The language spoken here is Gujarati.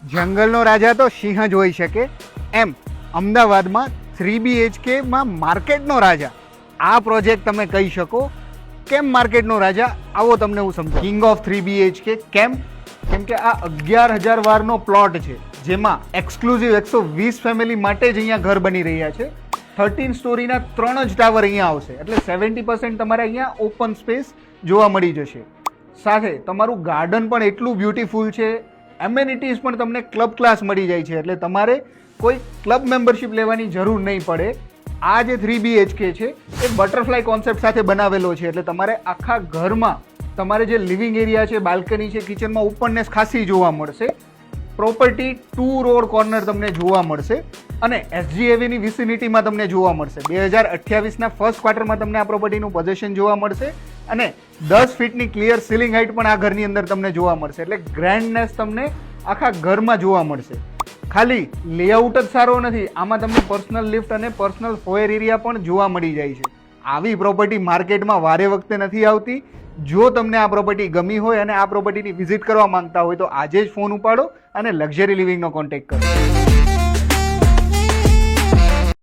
જંગલનો રાજા તો સિંહ જ હોઈ શકે, એમ અમદાવાદમાં 3BHK માં માર્કેટનો રાજા આ પ્રોજેક્ટ તમે કહી શકો. કેમ માર્કેટનો રાજા? આવો તમને હું સમજાવું. કિંગ ઓફ 3BHK કેમ? કેમ કે આ 11,000 વારનો પ્લોટ છે, જેમાં એક્સક્લુઝિવ 120 ફેમિલી માટે જ અહીંયા ઘર બની રહ્યા છે. 13 સ્ટોરીના 3 જ ટાવર અહીંયા આવશે, એટલે 70% તમારે અહીંયા ઓપન સ્પેસ જોવા મળી જશે. સાથે તમારું ગાર્ડન પણ એટલું બ્યુટીફુલ છે, એમેનિટીઝ પણ તમને ક્લબ ક્લાસ મળી જાય છે, એટલે તમારે કોઈ ક્લબ મેમ્બરશિપ લેવાની જરૂર નહીં પડે. આ જે 3BHK છે એ બટરફ્લાય કોન્સેપ્ટ સાથે બનાવેલો છે, એટલે તમારે આખા ઘરમાં તમારે જે લિવિંગ એરિયા છે, બાલ્કની છે, કિચનમાં ઓપનનેસ ખાસી જોવા મળશે. પ્રોપર્ટી 2 રોડ કોર્નર તમને જોવા મળશે અને SGAVની વિસિનિટીમાં તમને જોવા મળશે. 2028ના ફર્સ્ટ ક્વાર્ટરમાં તમને આ પ્રોપર્ટીનું પોઝેશન જોવા મળશે અને 10 ફીટની ક્લિયર સીલિંગ હાઇટ પણ આ ઘરની અંદર તમને જોવા મળશે, એટલે ગ્રેન્ડનેસ તમને આખા ઘરમાં જોવા મળશે. ખાલી લેઆઉટ જ સારો નથી, આમાં તમને પર્સનલ લિફ્ટ અને પર્સનલ ફોયર એરિયા પણ જોવા મળી જાય છે. આવી પ્રોપર્ટી માર્કેટમાં વારે વખતે નથી આવતી. જો તમને આ પ્રોપર્ટી ગમી હોય અને આ પ્રોપર્ટીની વિઝિટ કરવા માંગતા હોય તો આજે જ ફોન ઉપાડો અને લક્ઝરી લિવિંગનો કોન્ટેક્ટ કરો.